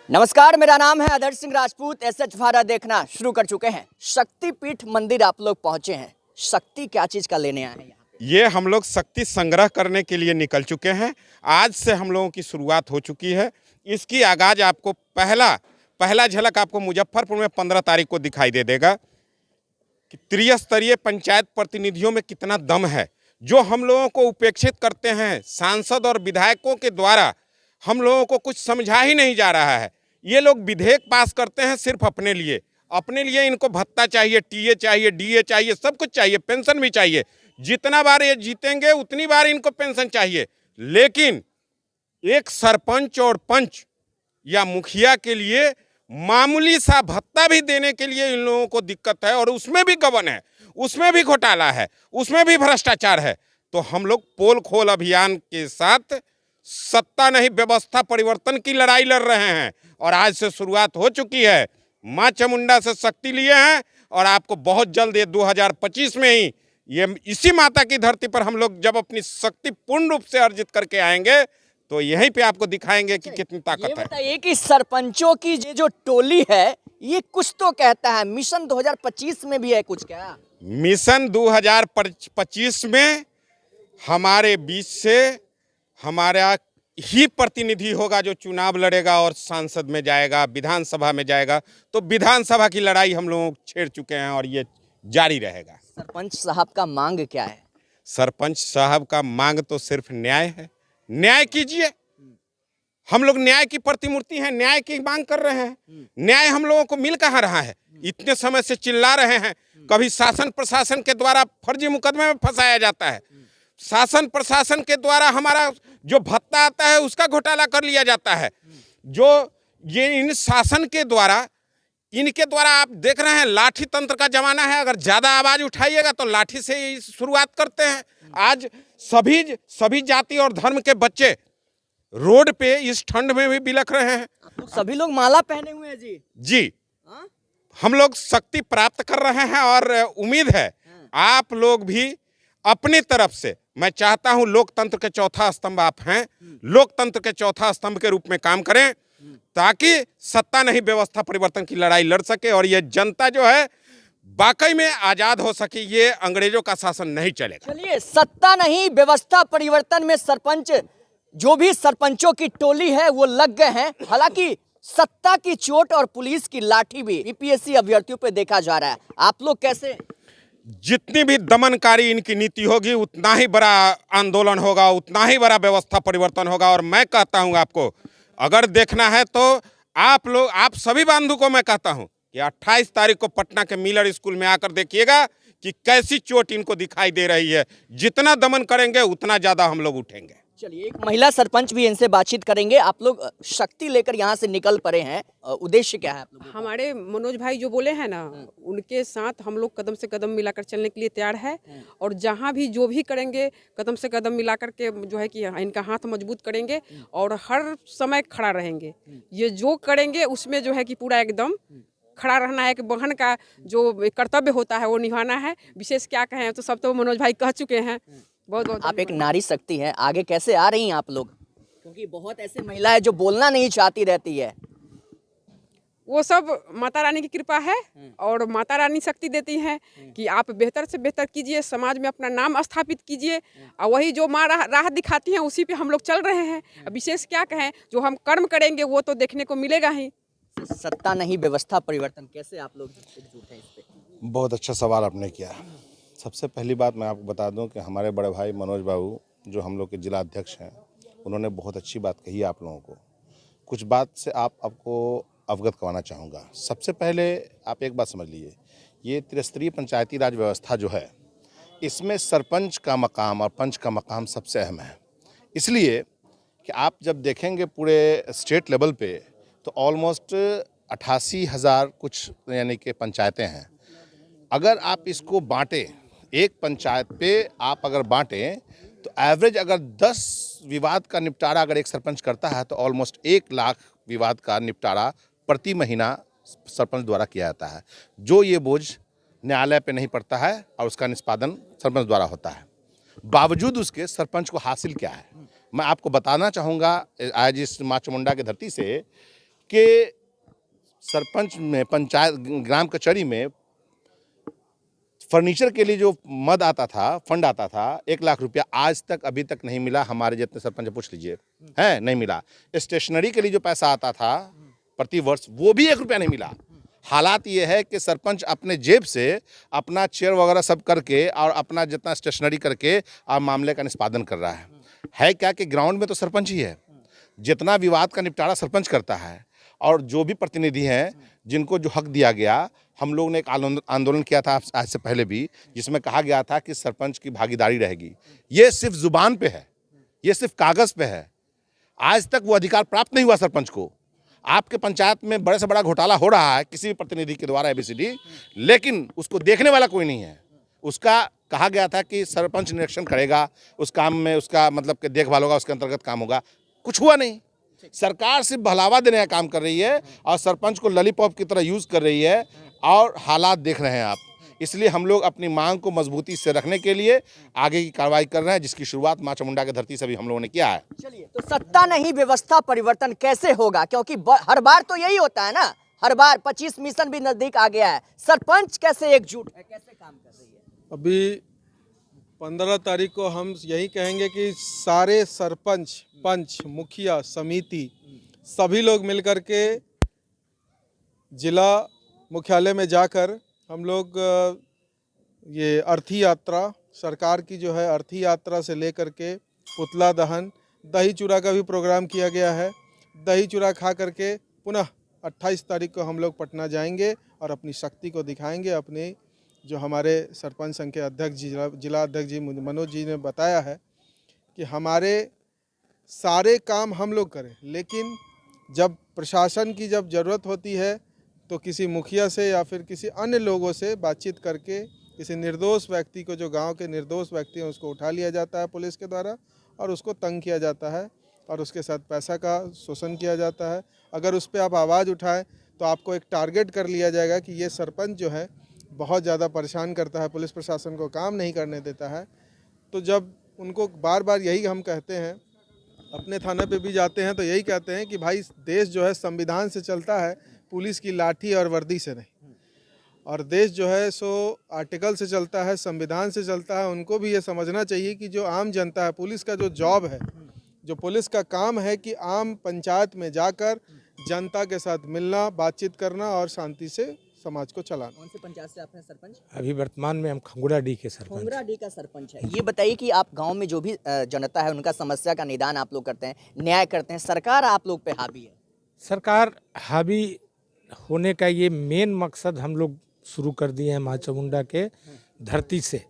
नमस्कार, मेरा नाम है आदर्श सिंह राजपूत। एसएच भारत देखना शुरू कर चुके हैं। शक्तिपीठ मंदिर आप लोग पहुंचे हैं। शक्ति क्या चीज का लेने आए हैं यहाँ पे? ये हम लोग शक्ति संग्रह करने के लिए निकल चुके हैं। आज से हम लोगों की शुरुआत हो चुकी है। इसकी आगाज आपको पहला झलक आपको मुजफ्फरपुर में 15 तारीख को दिखाई दे देगा कि त्रिस्तरीय पंचायत प्रतिनिधियों में कितना दम है। जो हम लोगों को उपेक्षित करते हैं, सांसद और विधायकों के द्वारा हम लोगों को कुछ समझा ही नहीं जा रहा है। ये लोग विधेयक पास करते हैं सिर्फ अपने लिए इनको भत्ता चाहिए, टीए चाहिए, डीए चाहिए, सब कुछ चाहिए, पेंशन भी चाहिए। जितना बार ये जीतेंगे उतनी बार इनको पेंशन चाहिए। लेकिन एक सरपंच और पंच या मुखिया के लिए मामूली सा भत्ता भी देने के लिए इन लोगों को दिक्कत है, और उसमें भी गबन है, उसमें भी घोटाला है, उसमें भी भ्रष्टाचार है। तो हम लोग पोल खोल अभियान के साथ सत्ता नहीं व्यवस्था परिवर्तन की लड़ाई लड़ रहे हैं, और आज से शुरुआत हो चुकी है। मां चामुंडा से शक्ति लिए हैं, और आपको बहुत जल्द ये 2025 में ही ये इसी माता की धरती पर हम लोग जब अपनी शक्ति पूर्ण रूप से अर्जित करके आएंगे तो यहीं पे आपको दिखाएंगे कि कितनी ताकत है। बताइए कि सरपंचों की ये जो टोली है, ये कुछ तो कहता है मिशन 2025 में भी है कुछ क्या? मिशन 2025 में हमारे बीच से हमारा ही प्रतिनिधि होगा जो चुनाव लड़ेगा और सांसद में जाएगा, विधानसभा में जाएगा। तो विधानसभा की लड़ाई हम लोग छेड़ चुके हैं और ये जारी रहेगा। सरपंच साहब का मांग क्या है? सरपंच साहब का मांग तो सिर्फ न्याय है। न्याय कीजिए। हम लोग न्याय की प्रतिमूर्ति हैं, न्याय की मांग कर रहे हैं। न्याय हम लोगों को मिल कहाँ रहा है? इतने समय से चिल्ला रहे हैं। कभी शासन प्रशासन के द्वारा फर्जी मुकदमे में फंसाया जाता है, शासन प्रशासन के द्वारा हमारा जो भत्ता आता है उसका घोटाला कर लिया जाता है। जो ये इन शासन के द्वारा, इनके द्वारा आप देख रहे हैं लाठी तंत्र का जमाना है। अगर ज्यादा आवाज उठाइएगा तो लाठी से ही शुरुआत करते हैं। आज सभी जाति और धर्म के बच्चे रोड पे इस ठंड में भी बिलख रहे हैं। सभी लोग माला पहने हुए हैं जी। हम लोग शक्ति प्राप्त कर रहे हैं, और उम्मीद है आप लोग भी अपनी तरफ से, मैं चाहता हूं लोकतंत्र के चौथा स्तंभ आप हैं, लोकतंत्र के चौथा स्तंभ के रूप में काम करें ताकि सत्ता नहीं व्यवस्था परिवर्तन की लड़ाई लड़ सके और ये जनता जो है वाकई में आजाद हो सके। ये अंग्रेजों का शासन नहीं चलेगा। चलिए, सत्ता नहीं व्यवस्था परिवर्तन में सरपंच, जो भी सरपंचों की टोली है वो लग गए हैं। हालांकि सत्ता की चोट और पुलिस की लाठी भी बीपीएससी अभ्यर्थियों पे देखा जा रहा है। आप लोग कैसे? जितनी भी दमनकारी इनकी नीति होगी उतना ही बड़ा आंदोलन होगा, उतना ही बड़ा व्यवस्था परिवर्तन होगा। और मैं कहता हूं आपको, अगर देखना है तो आप सभी बंधु को मैं कहता हूं कि 28 तारीख को पटना के मिलर स्कूल में आकर देखिएगा कि कैसी चोट इनको दिखाई दे रही है। जितना दमन करेंगे उतना ज्यादा हम लोग उठेंगे। चलिए, एक महिला सरपंच भी इनसे बातचीत करेंगे। आप लोग शक्ति लेकर यहाँ से निकल पड़े हैं, उद्देश्य क्या है आप लोगों का? हमारे मनोज भाई जो बोले हैं ना, उनके साथ हम लोग कदम से कदम मिलाकर चलने के लिए तैयार है। और जहाँ भी जो भी करेंगे कदम से कदम मिलाकर के जो है कि इनका हाथ मजबूत करेंगे और हर समय खड़ा रहेंगे। ये जो करेंगे उसमें जो है कि पूरा एकदम खड़ा रहना है। कि बहन का जो कर्तव्य होता है वो निभाना है। विशेष क्या कहें, तो सब तो मनोज भाई कह चुके हैं। बहुत बहुत आप एक नारी शक्ति है, आगे कैसे आ रही हैं आप लोग? क्योंकि बहुत ऐसे महिलाएं जो बोलना नहीं चाहती रहती है। वो सब माता रानी की कृपा है, और माता रानी शक्ति देती हैं कि आप बेहतर से बेहतर कीजिए, समाज में अपना नाम स्थापित कीजिए। और वही जो माँ राह दिखाती हैं उसी पे हम लोग चल रहे हैं। विशेष क्या कहें, जो हम कर्म करेंगे वो तो देखने को मिलेगा ही। सत्ता नहीं व्यवस्था परिवर्तन, कैसे आप लोग एकजुट हैं इस पे? बहुत अच्छा सवाल आपने किया। सबसे पहली बात मैं आपको बता दूं कि हमारे बड़े भाई मनोज बाबू जो हम लोग के जिला अध्यक्ष हैं, उन्होंने बहुत अच्छी बात कही है आप लोगों को। कुछ बात से आपको अवगत करवाना चाहूँगा। सबसे पहले आप एक बात समझ लीजिए, ये त्रिस्तरीय पंचायती राज व्यवस्था जो है, इसमें सरपंच का मकाम और पंच का मकाम सबसे अहम है। इसलिए कि आप जब देखेंगे पूरे स्टेट लेवल पे तो ऑलमोस्ट 88,000 कुछ यानी कि पंचायतें हैं। अगर आप इसको बांटें, एक पंचायत पे आप अगर बांटें तो एवरेज अगर 10 विवाद का निपटारा अगर एक सरपंच करता है तो ऑलमोस्ट 1 लाख विवाद का निपटारा प्रति महीना सरपंच द्वारा किया जाता है। जो ये बोझ न्यायालय पे नहीं पड़ता है और उसका निष्पादन सरपंच द्वारा होता है। बावजूद उसके सरपंच को हासिल क्या है, मैं आपको बताना चाहूँगा आज इस मां चामुंडा की धरती से कि सरपंच में पंचायत ग्राम कचहरी में फर्नीचर के लिए जो मद आता था, फंड आता था 1 लाख रुपया, आज तक अभी तक नहीं मिला। हमारे जितने सरपंच पूछ लीजिए, है नहीं मिला। स्टेशनरी के लिए जो पैसा आता था प्रति वर्ष, वो भी 1 रुपया नहीं मिला। हालात ये है कि सरपंच अपने जेब से अपना चेयर वगैरह सब करके और अपना जितना स्टेशनरी करके आप मामले का निष्पादन कर रहा है क्या कि ग्राउंड में तो सरपंच ही है, जितना विवाद का निपटारा सरपंच करता है। और जो भी प्रतिनिधि हैं जिनको जो हक दिया गया, हम लोग ने एक आंदोलन किया था आज से पहले भी, जिसमें कहा गया था कि सरपंच की भागीदारी रहेगी। ये सिर्फ जुबान पे है, ये सिर्फ कागज़ पे है। आज तक वो अधिकार प्राप्त नहीं हुआ सरपंच को। आपके पंचायत में बड़े से बड़ा घोटाला हो रहा है किसी भी प्रतिनिधि के द्वारा ABCD, लेकिन उसको देखने वाला कोई नहीं है। उसका कहा गया था कि सरपंच निरीक्षण करेगा, उस काम में उसका मतलब कि देखभाल होगा, उसके अंतर्गत काम होगा, कुछ हुआ नहीं। सरकार सिर्फ बहलावा देने का काम कर रही है और सरपंच को लॉलीपॉप की तरह यूज़ कर रही है, और हालात देख रहे हैं आप। इसलिए हम लोग अपनी मांग को मजबूती से रखने के लिए आगे की कार्रवाई कर रहे हैं, जिसकी शुरुआत मां चामुंडा की धरती से भी हम लोगों ने किया है। चलिए, तो सत्ता नहीं व्यवस्था परिवर्तन कैसे होगा? क्योंकि हर बार तो यही होता है ना, हर बार 25 मिशन भी नजदीक आ गया है। सरपंच कैसे एकजुट है, कैसे काम कर रही है? अभी 15 तारीख को हम यही कहेंगे कि सारे सरपंच, पंच, मुखिया, समिति सभी लोग मिलकर के जिला मुख्यालय में जाकर हम लोग ये अर्थी यात्रा, सरकार की जो है अर्थी यात्रा से लेकर के पुतला दहन, दही चूड़ा का भी प्रोग्राम किया गया है। दही चूड़ा खा करके पुनः 28 तारीख को हम लोग पटना जाएंगे और अपनी शक्ति को दिखाएंगे। अपने जो हमारे सरपंच संघ के अध्यक्ष जी, जिला अध्यक्ष जी मनोज जी ने बताया है कि हमारे सारे काम हम लोग करें, लेकिन जब प्रशासन की जब ज़रूरत होती है तो किसी मुखिया से या फिर किसी अन्य लोगों से बातचीत करके किसी निर्दोष व्यक्ति को, जो गांव के निर्दोष व्यक्ति हैं, उसको उठा लिया जाता है पुलिस के द्वारा और उसको तंग किया जाता है और उसके साथ पैसा का शोषण किया जाता है। अगर उस पर आप आवाज़ उठाएं तो आपको एक टारगेट कर लिया जाएगा कि ये सरपंच जो है बहुत ज़्यादा परेशान करता है, पुलिस प्रशासन को काम नहीं करने देता है। तो जब उनको बार बार यही हम कहते हैं, अपने थाने पे भी जाते हैं तो यही कहते हैं कि भाई देश जो है संविधान से चलता है, पुलिस की लाठी और वर्दी से नहीं। और देश जो है सो आर्टिकल से चलता है, संविधान से चलता है। उनको भी ये समझना चाहिए कि जो आम जनता है, पुलिस का जो जॉब है, जो पुलिस का काम है कि आम पंचायत में जाकर जनता के साथ मिलना, बातचीत करना और शांति से समाज को चलाना। कौन से पंचायत से आप हैं सरपंच? अभी वर्तमान में हम खंगुराडीह के सरपंच। खंगुराडीह का सरपंच है। ये बताइए कि आप गांव में जो भी जनता है उनका समस्या का निदान आप लोग करते हैं, न्याय करते हैं, सरकार आप लोग पे हावी है? सरकार हावी होने का ये मेन मकसद हम लोग शुरू कर दिए हैं मां चामुंडा के धरती से।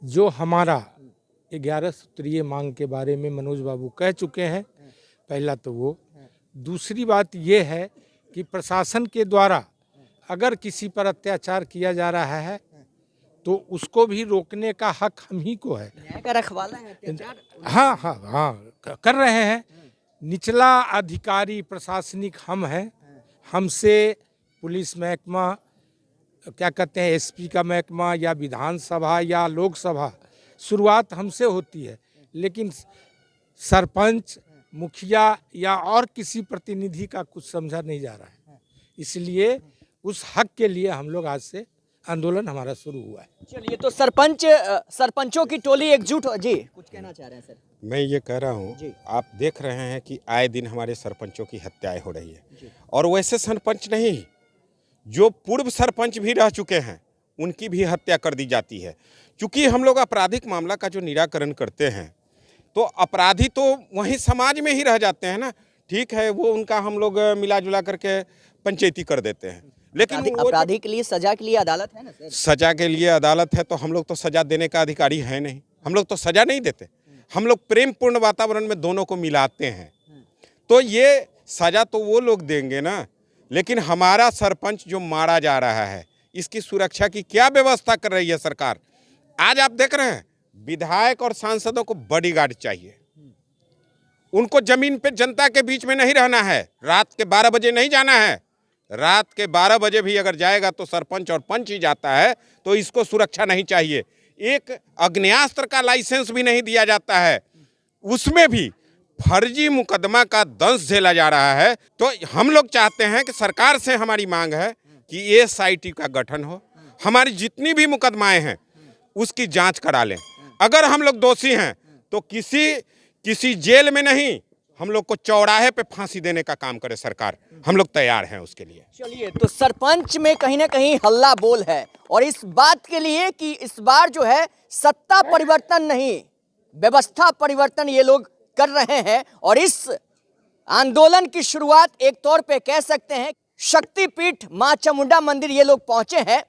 जो हमारा 11 सूत्रीय मांग के बारे में मनोज बाबू कह चुके हैं, पहला तो वो। दूसरी बात ये है कि प्रशासन के द्वारा अगर किसी पर अत्याचार किया जा रहा है तो उसको भी रोकने का हक हम ही को है। न्याय का रखवाला है अत्याचार? हाँ, कर रहे हैं। निचला अधिकारी प्रशासनिक हम हैं। हमसे पुलिस महकमा, क्या कहते हैं, SP का महकमा या विधानसभा या लोकसभा, शुरुआत हमसे होती है, लेकिन सरपंच, मुखिया या और किसी प्रतिनिधि का कुछ समझा नहीं जा रहा है। इसलिए उस हक के लिए हम लोग आज से आंदोलन हमारा शुरू हुआ है। चलिए, तो सरपंचों की टोली एकजुट हो जी, कुछ कहना चाह रहे हैं सर? मैं ये कह रहा हूँ, जी। आप देख रहे हैं कि आए दिन हमारे सरपंचों की हत्याएं हो रही है, और वैसे सरपंच नहीं, जो पूर्व सरपंच भी रह चुके हैं उनकी भी हत्या कर दी जाती है। क्योंकि हम लोग आपराधिक मामला का जो निराकरण करते हैं तो अपराधी तो वहीं समाज में ही रह जाते हैं ना। ठीक है, वो उनका हम लोग मिला जुला करके पंचायती कर देते हैं, लेकिन अपराधी के लिए सजा के लिए अदालत है ना सर? सजा के लिए अदालत है, तो हम लोग तो सजा देने का अधिकारी है नहीं। हम लोग तो सजा नहीं देते, हम लोग प्रेम पूर्ण वातावरण में दोनों को मिलाते हैं। तो ये सजा तो वो लोग देंगे ना, लेकिन हमारा सरपंच जो मारा जा रहा है, इसकी सुरक्षा की क्या व्यवस्था कर रही है सरकार? आज आप देख रहे हैं विधायक और सांसदों को बॉडीगार्ड चाहिए। उनको जमीन पे जनता के बीच में नहीं रहना है, रात के 12 बजे नहीं जाना है। रात के 12 बजे भी अगर जाएगा तो सरपंच और पंच ही जाता है, तो इसको सुरक्षा नहीं चाहिए। एक अग्नेयास्त्र का लाइसेंस भी नहीं दिया जाता है, उसमें भी फर्जी मुकदमा का दंश झेला जा रहा है। तो हम लोग चाहते हैं कि सरकार से हमारी मांग है कि SIT का गठन हो, हमारी जितनी भी मुकदमाएं हैं उसकी जांच करा लें। अगर हम लोग दोषी हैं तो किसी जेल में नहीं, हम लोग को चौराहे पे फांसी देने का काम करे सरकार, हम लोग तैयार हैं उसके लिए। चलिए, तो सरपंच में कहीं ना कहीं हल्ला बोल है और इस बात के लिए कि इस बार जो है सत्ता परिवर्तन नहीं, व्यवस्था परिवर्तन ये लोग कर रहे हैं। और इस आंदोलन की शुरुआत एक तौर पे कह सकते हैं शक्तिपीठ मां चामुंडा मंदिर ये लोग पहुंचे हैं।